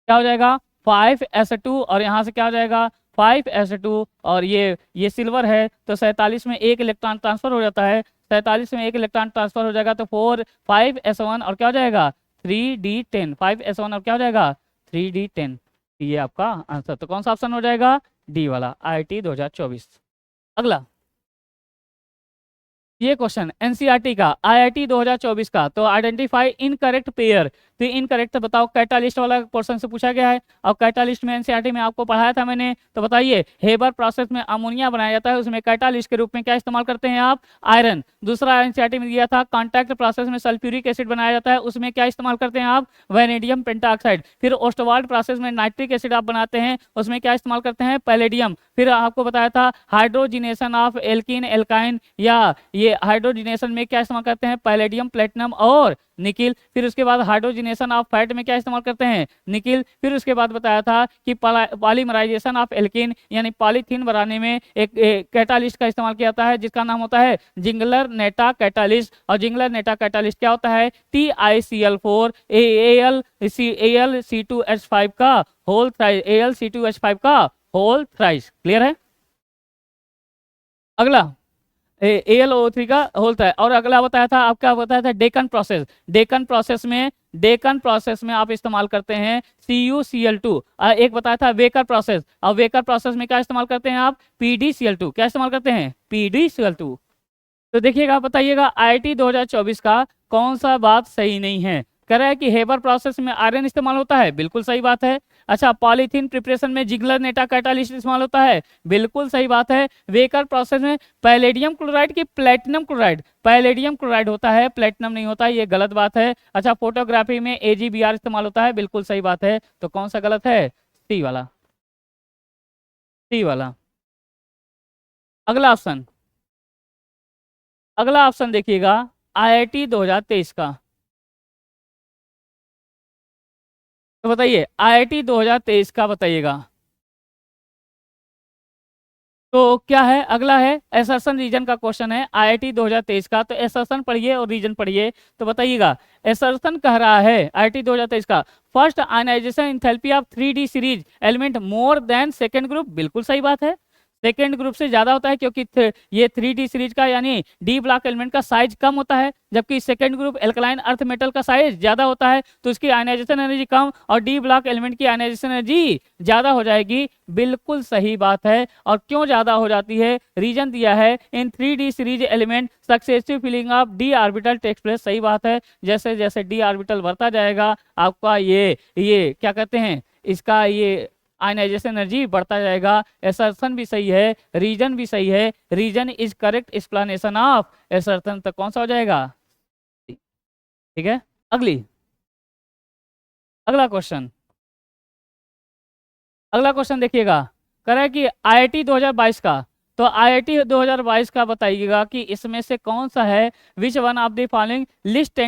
Speaker 1: क्या हो जाएगा 5s2 और यहाँ से क्या हो जाएगा 5s2 और ये सिल्वर है तो 47 में एक इलेक्ट्रॉन ट्रांसफर हो जाता है, 47 में एक इलेक्ट्रॉन ट्रांसफर हो जाएगा तो 5s1 और क्या हो जाएगा 3d10, 5s1 और क्या हो जाएगा 3d10। ये आपका आंसर। तो कौन सा ऑप्शन हो जाएगा D वाला IIT 2024। अगला ये क्वेश्चन NCERT का IIT 2024 का। तो आइडेंटिफाई इनकरेक्ट पेयर तो इनकरेक्ट बताओ। कैटालिस्ट वाला पोर्शन से पूछा गया है और कैटालिस्ट में एनसीईआरटी में आपको पढ़ाया था मैंने। तो बताइए हेबर प्रोसेस में अमोनिया बनाया जाता है, उसमें कैटालिस्ट के रूप में क्या इस्तेमाल करते हैं आप? आयरन। दूसरा एनसीईआरटी में दिया था कॉन्टैक्ट प्रोसेस में सल्फ्यूरिक एसिड बनाया जाता है, उसमें क्या इस्तेमाल करते हैं आप? Vanadium pentoxide. फिर ओस्टवाल्ड प्रोसेस में नाइट्रिक एसिड आप बनाते हैं, उसमें क्या इस्तेमाल करते हैं? पैलेडियम। फिर आपको बताया था हाइड्रोजिनेशन ऑफ एल्कीन एल्काइन, या ये हाइड्रोजिनेशन में क्या इस्तेमाल करते हैं? पैलेडियम, प्लेटिनम और निकिल। फिर उसके बाद हाइड्रोजिनेशन ऑफ फैट में क्या इस्तेमाल करते हैं? निकिल। फिर उसके बाद बताया था कि पॉलीमराइजेशन ऑफ एल्कीन यानी पॉलीथीन बनाने में एक कैटालिस्ट का इस्तेमाल किया जाता है जिसका नाम होता है जिंगलर नेटा कैटालिस्ट। और जिंगलर नेटा कैटालिस्ट क्या होता है? TiCl4 AlC2H5 का होल थ्राइस, AlC2H5 का होल थ्राइस। क्लियर है? अगला AlO3 का होता है। और अगला बताया था आपका, बताया था डेकन प्रोसेस। डेकन प्रोसेस में आप इस्तेमाल करते हैं CuCl2। एक बताया था वेकर प्रोसेस, और वेकर प्रोसेस में क्या इस्तेमाल करते हैं आप? PdCl2। क्या इस्तेमाल करते हैं? PdCl2। तो देखिएगा, बताइएगा IIT 2024 का कौन सा बात सही नहीं है। कह रहा है कि हेबर प्रोसेस में आयरन इस्तेमाल होता है, बिल्कुल सही बात है। अच्छा, पॉलीथीन प्रिपरेशन में जिंगलर नेटा कैटालिस्ट इस्तेमाल होता है, बिल्कुल सही बात है। वेकर प्रोसेस में पैलेडियम क्लोराइड की प्लेटिनम क्लोराइड, पैलेडियम क्लोराइड होता है, प्लेटिनम नहीं होता, ये गलत बात है। अच्छा, फोटोग्राफी में AgBr इस्तेमाल होता है, बिल्कुल सही बात है। तो कौन सा गलत है? सी वाला, सी वाला। अगला ऑप्शन, अगला ऑप्शन देखिएगा IIT 2023 का। तो बताइए IIT 2023 का बताइएगा। तो क्या है? अगला है एसर्शन रीजन का क्वेश्चन है IIT 2023 का। तो एसर्शन पढ़िए और रीजन पढ़िए। तो बताइएगा, एसर्शन कह रहा है IIT 2023 का, first ionization enthalpy of 3D series element more than second group, बिल्कुल सही बात है। सेकेंड ग्रुप से ज्यादा होता है क्योंकि ये 3D सीरीज का यानी डी ब्लॉक एलिमेंट का साइज कम होता है, जबकि second group alkaline earth metal का साइज ज्यादा होता है, तो इसकी आयनाइजेशन एनर्जी कम और डी ब्लॉक एलिमेंट की आयनाइजेशन एनर्जी ज्यादा हो जाएगी, बिल्कुल सही बात है। और क्यों ज्यादा हो जाती है? रीजन दिया है in 3D series element successive filling of D orbital takes place, सही बात है। जैसे जैसे डी ऑर्बिटल बढ़ता जाएगा आपका ये क्या कहते हैं, इसका ये आयनाइजेशन एनर्जी बढ़ता जाएगा। एसर्शन भी सही है, रीजन भी सही है। Reason is correct explanation of assertion. तो कौन सा हो जाएगा? ठीक है। अगली, अगला क्वेश्चन, अगला क्वेश्चन देखिएगा। कह रहा है कि IIT 2022 का, तो IIT 2022 का बताइएगा कि इसमें से कौन सा है which one of the following list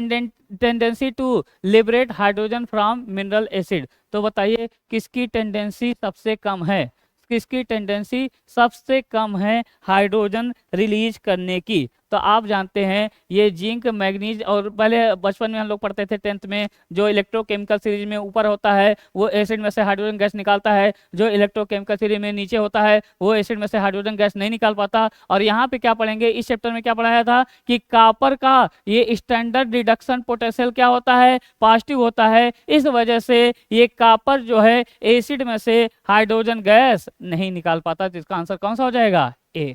Speaker 1: tendency to liberate hydrogen from mineral acid. तो बताइए किसकी टेंडेंसी सबसे कम है? किसकी टेंडेंसी सबसे कम है हाइड्रोजन रिलीज करने की? तो आप जानते हैं ये जिंक, मैग्नीज, और पहले बचपन में हम लोग पढ़ते थे 10th में, जो इलेक्ट्रोकेमिकल सीरीज में ऊपर होता है वो एसिड में से हाइड्रोजन गैस निकालता है, जो इलेक्ट्रोकेमिकल सीरीज में नीचे होता है वो एसिड में से हाइड्रोजन गैस नहीं निकाल पाता। और यहाँ पे क्या पढ़ेंगे, इस चैप्टर में क्या पढ़ाया था कि कॉपर का ये स्टैंडर्ड रिडक्शन पोटेंशियल क्या होता है? पॉजिटिव होता है। इस वजह से ये कॉपर जो है एसिड में से हाइड्रोजन गैस नहीं निकाल पाता। तो इसका आंसर कौन सा हो जाएगा? ए।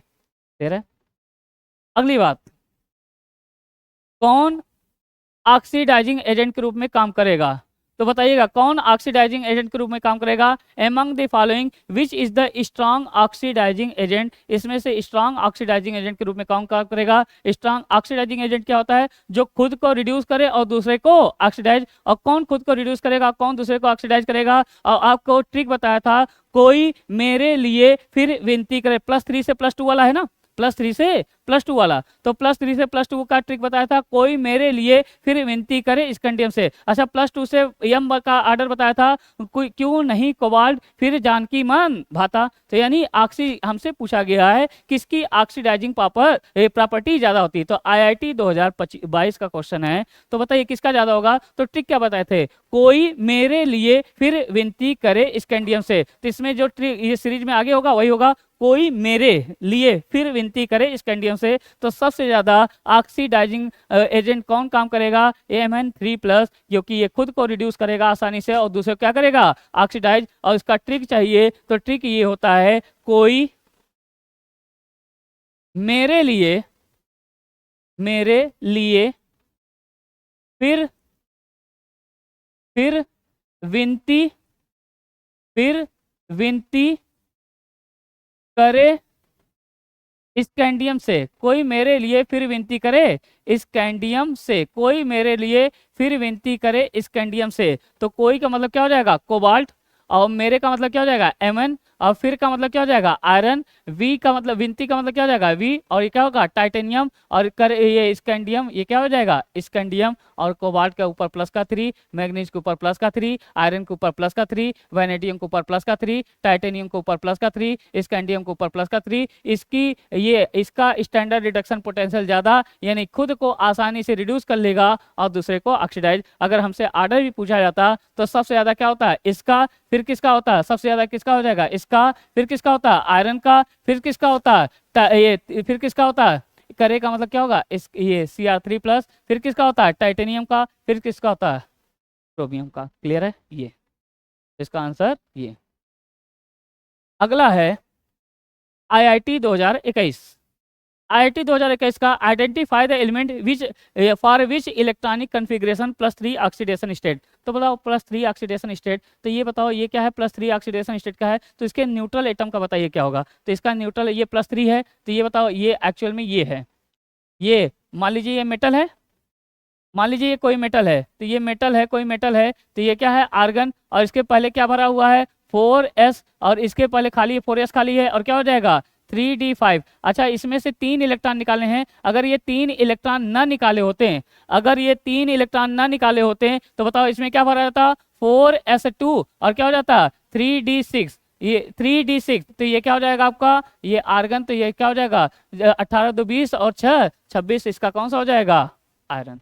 Speaker 1: तेरह। अगली बात, कौन ऑक्सीडाइजिंग एजेंट के रूप में काम करेगा? तो बताइएगा कौन ऑक्सीडाइजिंग एजेंट के रूप में काम करेगा? Among the following which is the strong oxidizing agent, इसमें से स्ट्रॉन्ग ऑक्सीडाइजिंग एजेंट के रूप में कौन काम करेगा? स्ट्रॉन्ग ऑक्सीडाइजिंग एजेंट क्या होता है? जो खुद को रिड्यूस करे और दूसरे को ऑक्सीडाइज। और कौन खुद को रिड्यूस करेगा, कौन दूसरे को ऑक्सीडाइज करेगा? और आपको ट्रिक बताया था, कोई मेरे लिए फिर विनती करे। +3 से +2 वाला है ना, +3 से +2 वाला, तो +3 से +2 का ट्रिक बताया था, कोई मेरे लिए फिर विनती करे स्कैंडियम से। अच्छा, +2 से यम का ऑर्डर बताया था, कोई क्यों नहीं कोबाल्ट फिर जानकी मन भाता। तो यानी ऑक्सी हमसे पूछा गया है किसकी ऑक्सीडाइजिंग प्रॉपर्टी ज्यादा होती है। तो IIT 2022 का क्वेश्चन है, तो बताइए किसका ज्यादा होगा? तो ट्रिक क्या बताए थे? कोई मेरे लिए फिर विनती करे स्कैंडियम से। तो इसमें जो ट्रिक ये सीरीज में आगे होगा वही होगा, कोई मेरे लिए फिर विनती करे स्कैंडियम से। तो सबसे ज्यादा ऑक्सीडाइजिंग एजेंट कौन काम करेगा? Mn3+, क्योंकि ये खुद को रिड्यूस करेगा आसानी से और दूसरे को क्या करेगा? ऑक्सीडाइज। और इसका ट्रिक चाहिए तो ट्रिक ये होता है, कोई मेरे लिए फिर फिर विनती करे स्कैंडियम से, कोई मेरे लिए फिर विनती करे स्कैंडियम से, कोई मेरे लिए फिर विनती करे स्कैंडियम से। तो कोई का मतलब क्या हो जाएगा कोबाल्ट, और मेरे का मतलब क्या हो जाएगा एमन, और फिर का मतलब क्या हो जाएगा आयरन, वी का मतलब विनती का मतलब क्या हो जाएगा वी, और ये क्या होगा टाइटेनियम, और कर ये स्कैंडियम, ये क्या हो जाएगा स्कैंडियम, और कोबाल्ट के ऊपर प्लस का 3, मैग्नीज के ऊपर प्लस का 3, आयरन के ऊपर प्लस का 3, वैनेडियम के ऊपर प्लस का 3, टाइटेनियम के ऊपर प्लस का 3, स्कैंडियम के ऊपर प्लस का 3। इसका स्टैंडर्ड रिडक्शन पोटेंशियल ज्यादा, यानी खुद को आसानी से रिड्यूस कर लेगा और दूसरे को ऑक्सीडाइज। अगर हमसे ऑर्डर भी पूछा जाता तो सबसे ज्यादा क्या होता है इसका, फिर किसका होता है सबसे ज्यादा किसका हो जाएगा इसका, फिर किसका होता है आयरन का, फिर किसका होता है ये, फिर किसका होता है करे का मतलब क्या होगा इस ये Cr3+, फिर किसका होता है टाइटेनियम का, फिर किसका होता है क्रोमियम का। क्लियर है ये इसका आंसर ये। अगला है IIT 2021। IIT 2021 का identify the element which for which electronic configuration +3 oxidation state. तो बताओ +3 ऑक्सीडेशन स्टेट, तो ये बताओ ये क्या है +3 ऑक्सीडेशन स्टेट का है, तो इसके न्यूट्रल एटम का बताइए क्या होगा। तो इसका न्यूट्रल ये +3 है, तो ये बताओ ये एक्चुअल में ये है, ये मान लीजिए ये मेटल है, मान लीजिए ये कोई मेटल है, तो ये मेटल है कोई मेटल है, तो ये क्या है आर्गन, और इसके पहले क्या भरा हुआ है 4s, और इसके पहले खाली 4s खाली है, और क्या हो जाएगा 3d5। अच्छा इसमें से 3 इलेक्ट्रॉन निकाले हैं, अगर ये 3 इलेक्ट्रॉन ना निकाले होते हैं, अगर ये 3 इलेक्ट्रॉन ना निकाले होते हैं तो बताओ इसमें क्या भरा जाता 4s2, और क्या हो जाता 3d6, ये 3d6, तो ये क्या हो जाएगा आपका ये आर्गन, तो ये क्या हो जाएगा 18 2 20 और 6 26, इसका कौन सा हो जाएगा आयरन।